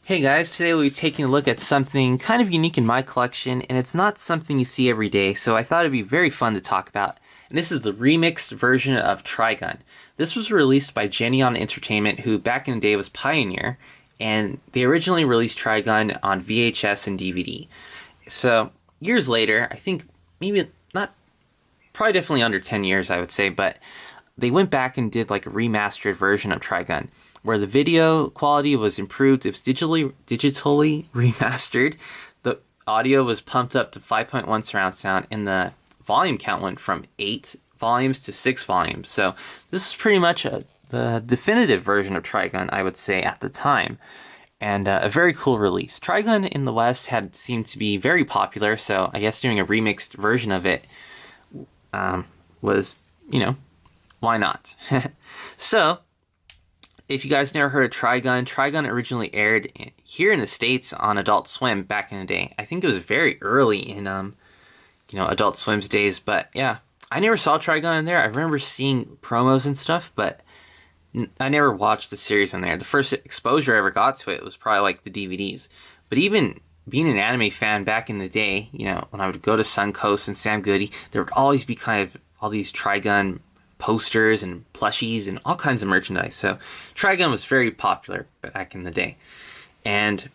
Hey guys, today we'll be taking a look at something kind of unique in my collection, and it's not something you see every day, so I thought it'd be very fun to talk about. And this is the remixed version of Trigun. This was released by Geneon Entertainment, who back in the day was Pioneer, and they originally released Trigun on VHS and DVD. So, years later, I think maybe not, probably definitely under 10 years I would say, but they went back and did like a remastered version of Trigun, where the video quality was improved. It was digitally remastered. The audio was pumped up to 5.1 surround sound, and the volume count went from 8 volumes to 6 volumes. So this is pretty much the definitive version of Trigun, I would say, at the time. And a very cool release. Trigun in the West had seemed to be very popular, so I guess doing a remixed version of it was, why not? So, if you guys never heard of Trigun, Trigun originally aired here in the States on Adult Swim back in the day. I think it was very early in, Adult Swim's days, but yeah. I never saw Trigun in there. I remember seeing promos and stuff, but I never watched the series on there. The first exposure I ever got to it was probably like the DVDs. But even being an anime fan back in the day, when I would go to Suncoast and Sam Goody, there would always be kind of all these Trigun posters and plushies and all kinds of merchandise. So Trigun was very popular back in the day. And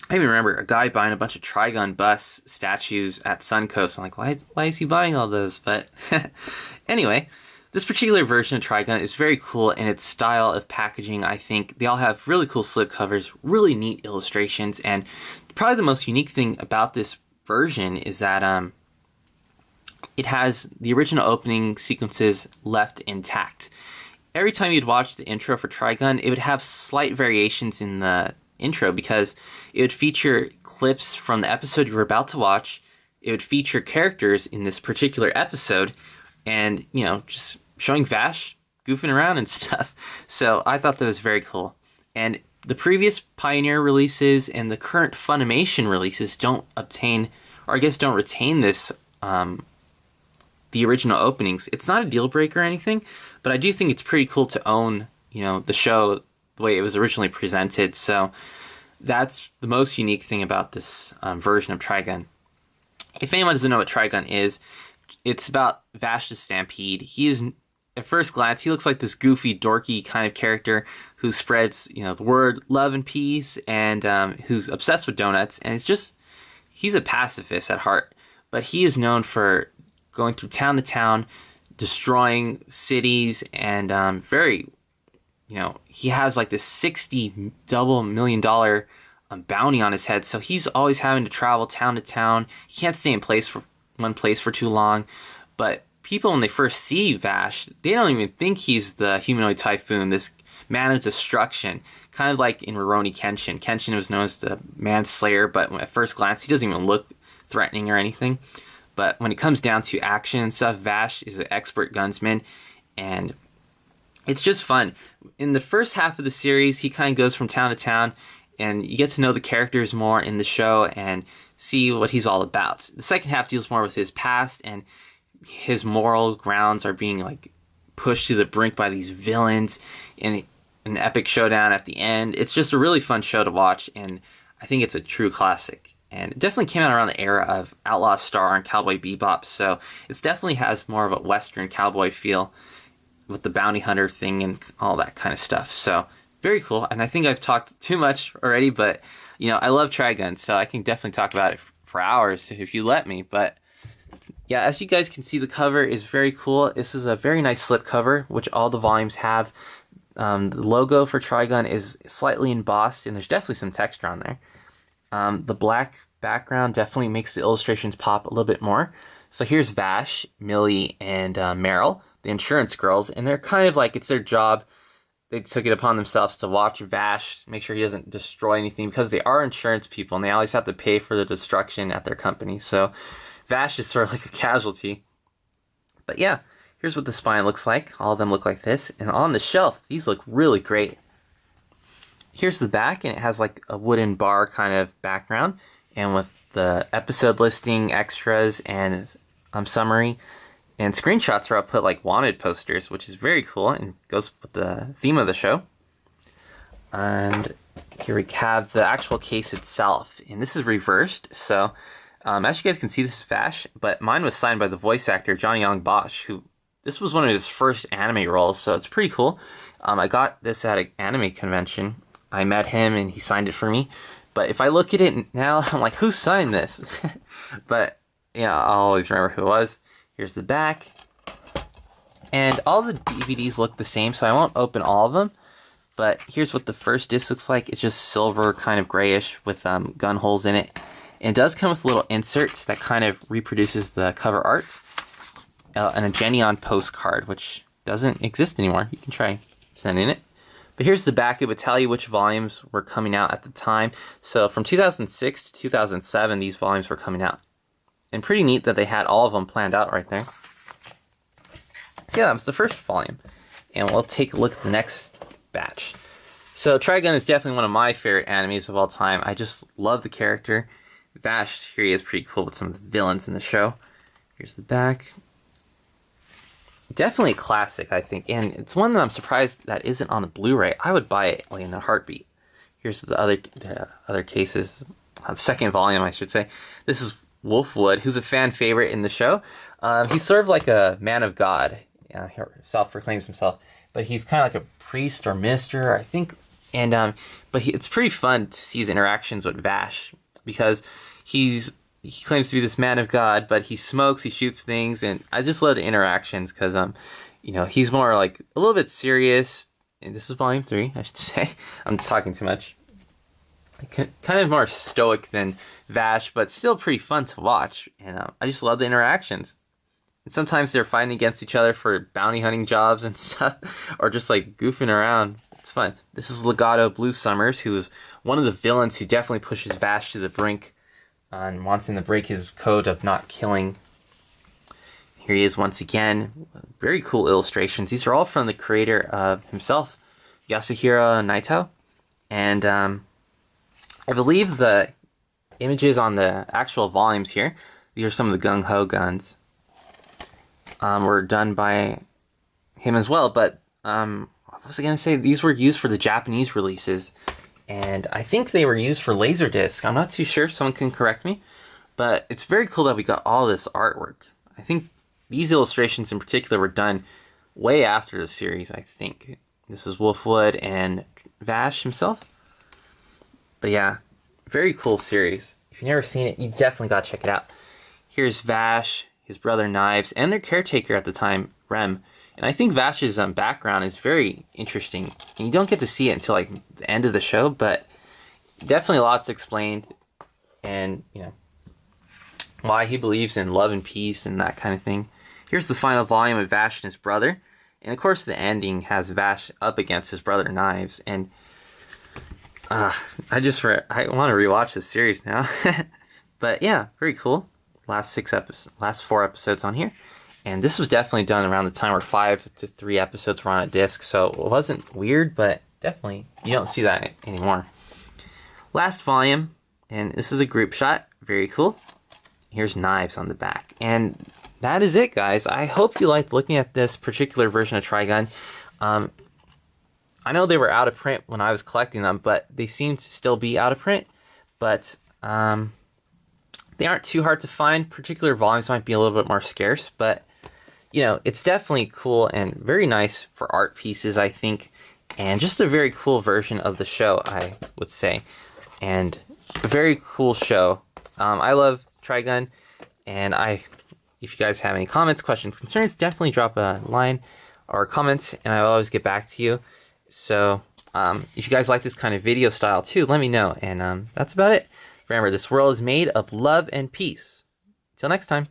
I even remember a guy buying a bunch of Trigun bus statues at Suncoast. I'm like, why is he buying all those? But anyway, this particular version of Trigun is very cool in its style of packaging. I think they all have really cool slipcovers, really neat illustrations, and probably the most unique thing about this version is that it has the original opening sequences left intact. Every time you'd watch the intro for Trigun, it would have slight variations in the intro because it would feature clips from the episode you were about to watch. It would feature characters in this particular episode and, just showing Vash goofing around and stuff. So I thought that was very cool. And the previous Pioneer releases and the current Funimation releases don't retain this the original openings. It's not a deal breaker or anything, but I do think it's pretty cool to own, the show the way it was originally presented. So that's the most unique thing about this version of Trigun. If anyone doesn't know what Trigun is, it's about Vash the Stampede. He is, at first glance, he looks like this goofy, dorky kind of character who spreads, the word love and peace, and who's obsessed with donuts. And he's a pacifist at heart, but he is known for going through town to town, destroying cities, and he has like this $60 million bounty on his head. So he's always having to travel town to town. He can't stay in one place for too long. But people, when they first see Vash, they don't even think he's the humanoid typhoon, this man of destruction. Kind of like in Rurouni Kenshin. Kenshin was known as the Manslayer, but at first glance, he doesn't even look threatening or anything. But when it comes down to action and stuff, Vash is an expert gunsman, and it's just fun. In the first half of the series, he kind of goes from town to town, and you get to know the characters more in the show and see what he's all about. The second half deals more with his past, and his moral grounds are being like pushed to the brink by these villains in an epic showdown at the end. It's just a really fun show to watch, and I think it's a true classic. And it definitely came out around the era of Outlaw Star and Cowboy Bebop, so it definitely has more of a Western cowboy feel with the bounty hunter thing and all that kind of stuff. So, very cool. And I think I've talked too much already, but, I love Trigun, so I can definitely talk about it for hours if you let me. But, yeah, as you guys can see, the cover is very cool. This is a very nice slipcover, which all the volumes have. The logo for Trigun is slightly embossed, and there's definitely some texture on there. The black background definitely makes the illustrations pop a little bit more. So here's Vash, Millie, and Meryl, the insurance girls, and they're kind of like, it's their job. They took it upon themselves to watch Vash, make sure he doesn't destroy anything, because they are insurance people, and they always have to pay for the destruction at their company. So Vash is sort of like a casualty. But yeah, here's what the spine looks like. All of them look like this. And on the shelf, these look really great. Here's the back, and it has like a wooden bar kind of background, and with the episode listing, extras, and summary, and screenshots where I'll put like wanted posters, which is very cool and goes with the theme of the show. And here we have the actual case itself, and this is reversed. So as you guys can see, this is Vash, but mine was signed by the voice actor Johnny Young Bosch, who this was one of his first anime roles, so it's pretty cool. I got this at an anime convention. I met him and he signed it for me. But if I look at it now, I'm like, who signed this? But yeah, I'll always remember who it was. Here's the back. And all the DVDs look the same, so I won't open all of them. But here's what the first disc looks like. It's just silver, kind of grayish with gun holes in it. And it does come with little inserts that kind of reproduces the cover art. And a Geneon postcard, which doesn't exist anymore. You can try sending it. But here's the back. It would tell you which volumes were coming out at the time. So from 2006 to 2007, these volumes were coming out. And pretty neat that they had all of them planned out right there. So yeah, that was the first volume. And we'll take a look at the next batch. So Trigun is definitely one of my favorite animes of all time. I just love the character. Vash, here he is, pretty cool with some of the villains in the show. Here's the back. Definitely a classic, I think, and it's one that I'm surprised that isn't on a Blu-ray. I would buy it like in a heartbeat. Here's the other cases, the second volume, I should say. This is Wolfwood, who's a fan favorite in the show. He's sort of like a man of God. He self-proclaims himself, but he's kind of like a priest or minister, I think. And it's pretty fun to see his interactions with Vash, because he claims to be this man of God, but he smokes, he shoots things, and I just love the interactions because he's more like a little bit serious. And this is volume 3, I should say. I'm talking too much. Kind of more stoic than Vash, but still pretty fun to watch. And I just love the interactions. And sometimes they're fighting against each other for bounty hunting jobs and stuff, or just like goofing around. It's fun. This is Legato Blue Summers, who is one of the villains who definitely pushes Vash to the brink and wants him to break his code of not killing. Here he is once again. Very cool illustrations. These are all from the creator of himself, Yasuhiro Naito. And I believe the images on the actual volumes here, these are some of the Gung Ho guns, were done by him as well. But what was I going to say? These were used for the Japanese releases. And I think they were used for Laserdisc. I'm not too sure. Someone can correct me. But it's very cool that we got all this artwork. I think these illustrations in particular were done way after the series, I think. This is Wolfwood and Vash himself. But yeah, very cool series. If you've never seen it, you definitely got to check it out. Here's Vash, his brother Knives, and their caretaker at the time, Rem. And I think Vash's background is very interesting. And you don't get to see it until like the end of the show, but definitely lots explained. And, why he believes in love and peace and that kind of thing. Here's the final volume of Vash and his brother. And of course the ending has Vash up against his brother Knives. And I want to rewatch this series now. But yeah, very cool. Last 4 episodes on here. And this was definitely done around the time where 5 to 3 episodes were on a disc, so it wasn't weird, but definitely you don't see that anymore. Last volume, and this is a group shot, very cool. Here's Knives on the back. And that is it, guys. I hope you liked looking at this particular version of Trigun. I know they were out of print when I was collecting them, but they seem to still be out of print. But they aren't too hard to find. Particular volumes might be a little bit more scarce, but it's definitely cool and very nice for art pieces, I think. And just a very cool version of the show, I would say. And a very cool show. I love Trigun, and if you guys have any comments, questions, concerns, definitely drop a line or comments, and I'll always get back to you. So if you guys like this kind of video style too, let me know. And that's about it. Remember, this world is made of love and peace. Till next time.